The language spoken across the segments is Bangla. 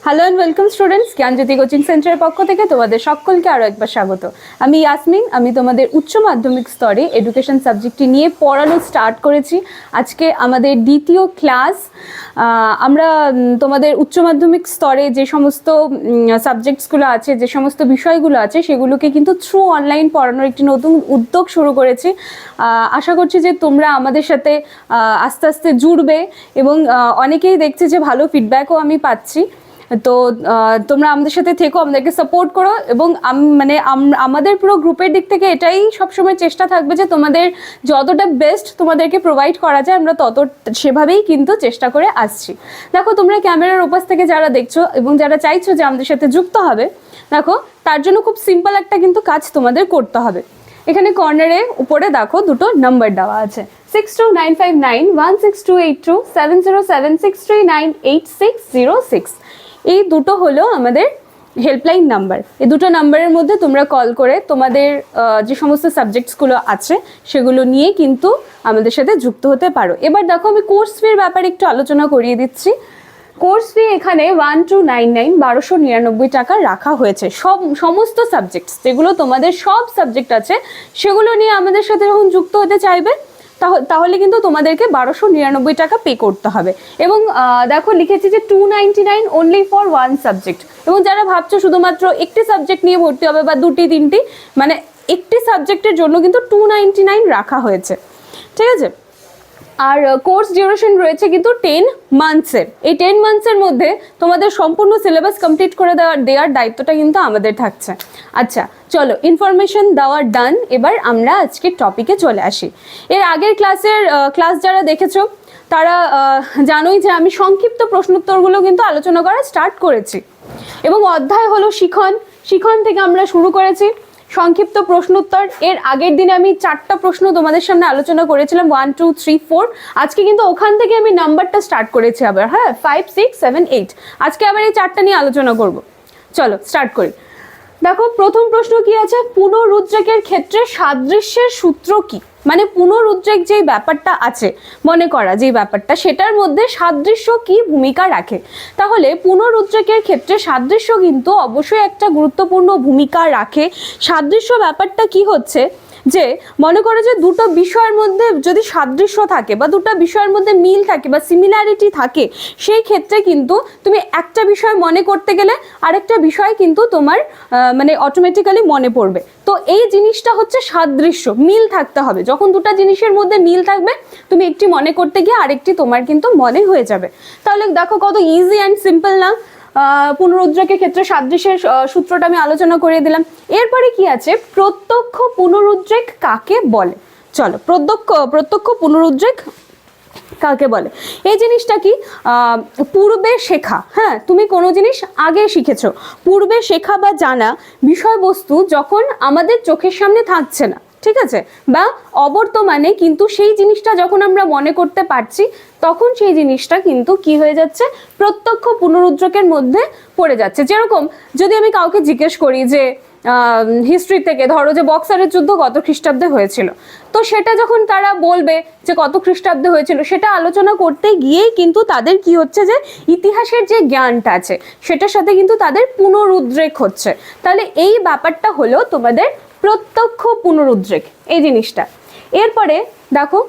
Hello and welcome students, Gyanjyoti coaching সেন্টারের পক্ষ থেকে তোমাদের সকলকে আরও একবার স্বাগত। আমি ইয়াসমিন, আমি তোমাদের উচ্চ মাধ্যমিক স্তরে এডুকেশন সাবজেক্টটি নিয়ে পড়ানো স্টার্ট করেছি। আজকে আমাদের দ্বিতীয় ক্লাস। আমরা তোমাদের উচ্চ মাধ্যমিক স্তরে যে সমস্ত সাবজেক্টসগুলো আছে, যে সমস্ত বিষয়গুলো আছে, সেগুলোকে কিন্তু থ্রু অনলাইন পড়ানোর একটি নতুন উদ্যোগ শুরু করেছি। আশা করছি যে তোমরা আমাদের সাথে আস্তে আস্তে জুড়বে এবং অনেকেই দেখছি যে ভালো ফিডব্যাকও আমি পাচ্ছি। তো তোমরা আমাদের সাথে থেকো, আমাদেরকে সাপোর্ট করো এবং আমাদের পুরো গ্রুপের দিক থেকে এটাই সবসময় চেষ্টা থাকবে যে তোমাদের যতটা বেস্ট তোমাদেরকে প্রোভাইড করা যায় আমরা তত সেভাবেই কিন্তু চেষ্টা করে আসছি। দেখো, তোমরা ক্যামেরার ওপাশ থেকে যারা দেখছো এবং যারা চাইছো যে আমাদের সাথে যুক্ত হবে, দেখো তার জন্য খুব সিম্পল একটা কিন্তু কাজ তোমাদের করতে হবে। এখানে কর্নারে উপরে দেখো দুটো নাম্বার দেওয়া আছে, 6295916282 7076398606। এই দুটো হলো আমাদের হেল্পলাইন নাম্বার। এই দুটো নাম্বারের মধ্যে তোমরা কল করে তোমাদের যে সমস্ত সাবজেক্টসগুলো আছে সেগুলো নিয়ে কিন্তু আমাদের সাথে যুক্ত হতে পারো। এবার দেখো, আমি কোর্স ফির ব্যাপারে একটু আলোচনা করিয়ে দিচ্ছি। কোর্স ফি এখানে 1299 টাকা রাখা হয়েছে। সমস্ত সাবজেক্টস যেগুলো তোমাদের সব সাবজেক্ট আছে সেগুলো নিয়ে আমাদের সাথে যখন যুক্ত হতে চাইবে তাহলে কিন্তু তোমাদেরকে 1299 টাকা পে করতে হবে। এবং দেখো লিখেছি যে 299 অনলি ফর ওয়ান সাবজেক্ট। এবং যারা ভাবছো শুধুমাত্র একটি সাবজেক্ট নিয়ে ভর্তি হবে বা দুটি তিনটি, মানে একটি সাবজেক্টের জন্য কিন্তু 299 রাখা হয়েছে, ঠিক আছে। আর কোর্স ডিউরেশন রয়েছে কিন্তু 10 মান্থসের। এই 10 মান্থসের মধ্যে তোমাদের সম্পূর্ণ সিলেবাস কমপ্লিট করে দেওয়ার দায়িত্বটা কিন্তু আমাদের থাকছে। আচ্ছা চলো, ইনফরমেশন দেওয়া ডান। এবার আমরা আজকে টপিকে চলে আসি। এর আগের ক্লাস যারা দেখেছো তারা জানোই যে আমি সংক্ষিপ্ত প্রশ্নোত্তরগুলো কিন্তু আলোচনা করা স্টার্ট করেছি এবং অধ্যায় হলো শিখন থেকে আমরা শুরু করেছি সংক্ষিপ্ত প্রশ্নোত্তর। এর আগের দিনে আমি 4টা প্রশ্ন তোমাদের সামনে আলোচনা করেছিলাম, 1 2 3 4। আজকে কিন্তু ওখান থেকে আমি নাম্বারটা স্টার্ট করেছি আবার, হ্যাঁ, 5 6 7 8। আজকে আবার এই 4টা নিয়ে আলোচনা করব। চলো স্টার্ট করি। দেখো, প্রথম প্রশ্ন কি আছে, পুনরুদ্রেকের ক্ষেত্রে সাদৃশ্যের সূত্র কি? মানে পুনরুদ্রেক যে ব্যাপারটা আছে, মনে করা যে ব্যাপারটা, সেটার মধ্যে সাদৃশ্য কি ভূমিকা রাখে? তাহলে পুনরুদ্রেকের ক্ষেত্রে সাদৃশ্য কিন্তু অবশ্যই একটা গুরুত্বপূর্ণ ভূমিকা রাখে। সাদৃশ্য ব্যাপারটা কি হচ্ছে যে, মনে করো যে দুটো বিষয়ের মধ্যে যদি সাদৃশ্য থাকে বা দুটো বিষয়ের মধ্যে মিল থাকে বা সিমিলারিটি থাকে, সেই ক্ষেত্রে কিন্তু তুমি একটা বিষয় মনে করতে গেলে আরেকটা বিষয় কিন্তু তোমার মানে অটোমেটিক্যালি মনে পড়বে। তো এই জিনিসটা হচ্ছে সাদৃশ্য, মিল থাকতে হবে। যখন দুটো জিনিসের মধ্যে মিল থাকবে, তুমি একটি মনে করতে গিয়ে আরেকটি তোমার কিন্তু মনে হয়ে যাবে। তাহলে দেখো কত ইজি অ্যান্ড সিম্পল না? পুনরুদ্রেকের ক্ষেত্রে সাদৃশ্যের সূত্রটা আমি আলোচনা করে দিলাম। এরপরে কি আছে, প্রত্যক্ষ পুনরুদ্রেক কাকে বলে? চলো, প্রত্যক্ষ পুনরুদ্রেক কাকে বলে? এই জিনিসটা কি, পূর্বে শেখা, হ্যাঁ, তুমি কোনো জিনিস আগে শিখেছো, পূর্বে শেখা বা জানা বিষয়বস্তু যখন আমাদের চোখের সামনে থাকছে না, ঠিক আছে, বা অবর্তমানে কিন্তু সেই জিনিসটা যখন আমরা মনে করতে পারছি, তখন সেই জিনিসটা কিন্তু কি হয়ে যাচ্ছে, প্রত্যক্ষ পুনরুদ্রেকের মধ্যে পড়ে যাচ্ছে। যেরকম যদি আমি কাউকে জিজ্ঞেস করি যে হিস্ট্রি থেকে, ধরো যে বক্সারের যুদ্ধ কত খ্রিস্টাব্দে হয়েছিল, তো সেটা যখন তারা বলবে যে কত খ্রিস্টাব্দে হয়েছিল, সেটা আলোচনা করতে গিয়েই কিন্তু তাদের কি হচ্ছে, যে ইতিহাসের যে জ্ঞানটা আছে সেটার সাথে কিন্তু তাদের পুনরুদ্রেক হচ্ছে। তাহলে এই ব্যাপারটা হলো তোমাদের প্রত্যক্ষ পুনরুদ্রেক, এই জিনিসটা। এরপরে দেখো,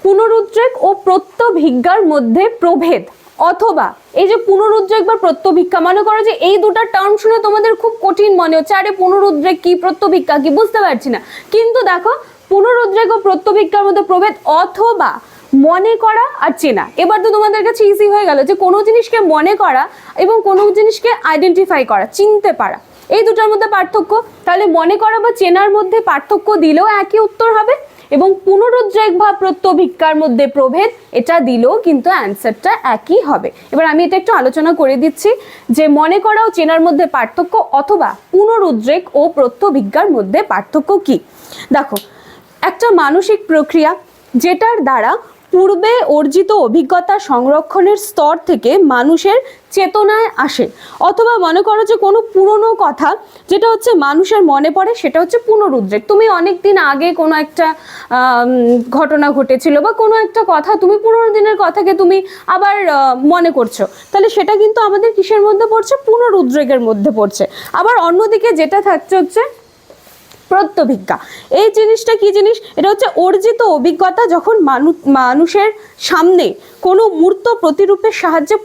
পুনরুদ্রেক ও প্রত্যভিজ্ঞার মধ্যে প্রভেদ, অথবা এই যে পুনরুদ্রেক বা প্রত্যভিজ্ঞা, মনে করো যে এই দুটো টার্ম শুনে তোমাদের খুব কঠিন মনে হচ্ছে, আরে পুনরুদ্রেক কি, প্রত্যভিজ্ঞা কি, বুঝতে পারছি না। কিন্তু দেখো, পুনরুদ্রেক ও প্রত্যভিজ্ঞার মধ্যে প্রভেদ অথবা মনে করা আর চেনা। এবার তো তোমাদের কাছে ইজি হয়ে গেল যে কোনো জিনিসকে মনে করা এবং কোনো জিনিসকে আইডেন্টিফাই করা, চিনতে পারা, এই দুটোর মধ্যে পার্থক্য। তাহলে মনে করা বা চেনার মধ্যে পার্থক্য দিলেও একই উত্তর হবে, এবং পুনরুদ্রেক বা প্রত্যভিজ্ঞার মধ্যে প্রভেদ, এটা দিলেও কিন্তু অ্যান্সারটা একই হবে। এবার আমি এটা একটু আলোচনা করে দিচ্ছি যে মনে করা ও চেনার মধ্যে পার্থক্য অথবা পুনরুদ্রেক ও প্রত্যভিজ্ঞার মধ্যে পার্থক্য কি। দেখো, একটা মানসিক প্রক্রিয়া যেটার দ্বারা পূর্বে অর্জিত অভিজ্ঞতা সংরক্ষণের স্তর থেকে মানুষের চেতনায় আসে। অথবা মনে করো যে কোনো পুরনো কথা যেটা হচ্ছে মানুষের মনে পড়ে, সেটা হচ্ছে পুনরুদ্রেক। তুমি অনেক দিন আগে কোনো একটা ঘটনা ঘটেছিল বা কোনো একটা কথা, তুমি পুরোনো দিনের কথাকে তুমি আবার মনে করছো, তাহলে সেটা কিন্তু আমাদের কিসের মধ্যে পড়ছে? পুনরুদ্রেকের মধ্যে পড়ছে। আবার অন্যদিকে যেটা থাকছে হচ্ছে প্রত্যভিজ্ঞা। এই জিনিসটা কি জিনিস? এটা হচ্ছে অর্জিত অভিজ্ঞতা যখন মানুষের সামনে কোনো মূর্ত প্রতিরূপের সাহায্যে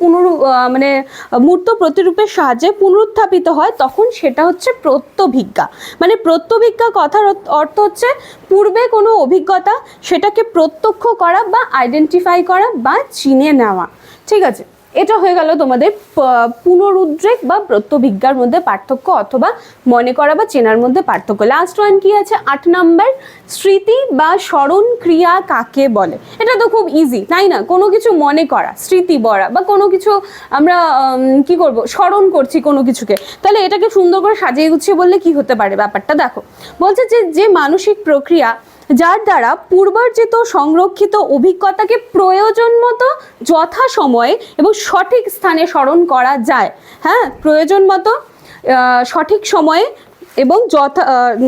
মূর্ত প্রতিরূপের সাহায্যে পুনরুত্থাপিত হয়, তখন সেটা হচ্ছে প্রত্যভিজ্ঞা। মানে প্রত্যভিজ্ঞা কথার অর্থ হচ্ছে পূর্বে কোনো অভিজ্ঞতা, সেটাকে প্রত্যক্ষ করা বা আইডেন্টিফাই করা বা চিনে নেওয়া। ঠিক আছে, এটা হয়ে গেল তোমাদের পুনরুদ্রেক বা প্রত্যভিজ্ঞার মধ্যে পার্থক্য, অথবা মনে করা বা চেনার মধ্যে পার্থক্য। লাস্ট ওয়ান কি আছে? 8 নাম্বার, স্মৃতি বা স্মরণ ক্রিয়া কাকে বলে? এটা তো খুব ইজি, তাই না? কোনো কিছু মনে করা, স্মৃতি বলা, বা কোনো কিছু আমরা কি করব, স্মরণ করছি কোনো কিছুকে, তাহলে এটাকে সুন্দর করে সাজিয়ে গুছিয়ে বললে কি হতে পারে? ব্যাপারটা দেখো, বলছে যে মানসিক প্রক্রিয়া যার দ্বারা পূর্বার্জিত সংরক্ষিত অভিজ্ঞতাকে প্রয়োজন মতো যথাসময়ে এবং সঠিক স্থানে স্মরণ করা যায়। হ্যাঁ, প্রয়োজন মতো সঠিক সময়ে এবং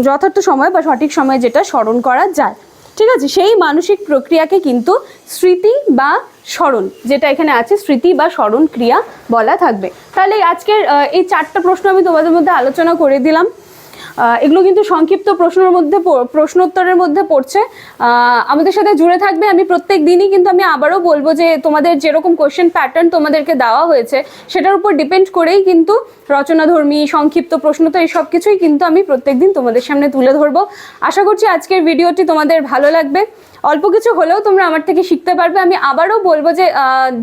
যথার্থ সময় বা সঠিক সময়ে যেটা স্মরণ করা যায়। ঠিক আছে, সেই মানসিক প্রক্রিয়াকে কিন্তু স্মৃতি বা স্মরণ, যেটা এখানে আছে স্মৃতি বা স্মরণ ক্রিয়া বলা থাকবে। তাহলে আজকের এই 4টা প্রশ্ন আমি তোমাদের মধ্যে আলোচনা করে দিলাম। এগুলো কিন্তু সংক্ষিপ্ত প্রশ্নোত্তরের মধ্যে পড়ছে। আমাদের সাথে জুড়ে থাকবে। আমি প্রত্যেক দিনই কিন্তু আমি আবারও বলবো যে তোমাদের যেরকম কোয়েশ্চেন প্যাটার্ন তোমাদেরকে দেওয়া হয়েছে, সেটার উপর ডিপেন্ড করেই কিন্তু রচনাধর্মী, সংক্ষিপ্ত প্রশ্ন, তো এই সব কিছুই কিন্তু আমি প্রত্যেকদিন তোমাদের সামনে তুলে ধরবো। আশা করছি আজকের ভিডিওটি তোমাদের ভালো লাগবে। অল্প কিছু হলেও তোমরা আমার থেকে শিখতে পারবে। আমি আবারও বলবো যে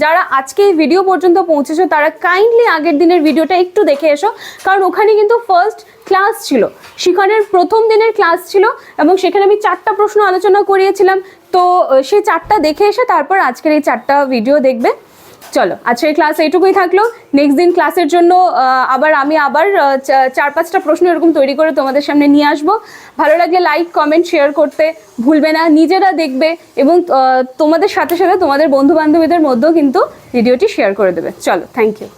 যারা আজকে এই ভিডিও পর্যন্ত পৌঁছেছো, তারা কাইন্ডলি আগের দিনের ভিডিওটা একটু দেখে এসো, কারণ ওখানে কিন্তু ফার্স্ট ক্লাস ছিল, শিখনের প্রথম দিনের ক্লাস ছিল, এবং সেখানে আমি 4টা প্রশ্ন আলোচনা করিয়েছিলাম। তো সেই 4টা দেখে এসে তারপর আজকের এই 4টা ভিডিও দেখবে। চলো, আজকের ক্লাস এইটুকুই থাকলো। নেক্সট দিন ক্লাসের জন্য আমি 4-5টা প্রশ্ন এরকম তৈরি করে তোমাদের সামনে নিয়ে আসবো। ভালো লাগলে লাইক, কমেন্ট, শেয়ার করতে ভুলবে না। নিজেরা দেখবে এবং তোমাদের সাথে সাথে তোমাদের বন্ধু বান্ধবীদের মধ্যেও কিন্তু ভিডিওটি শেয়ার করে দেবে। চলো, থ্যাংক ইউ।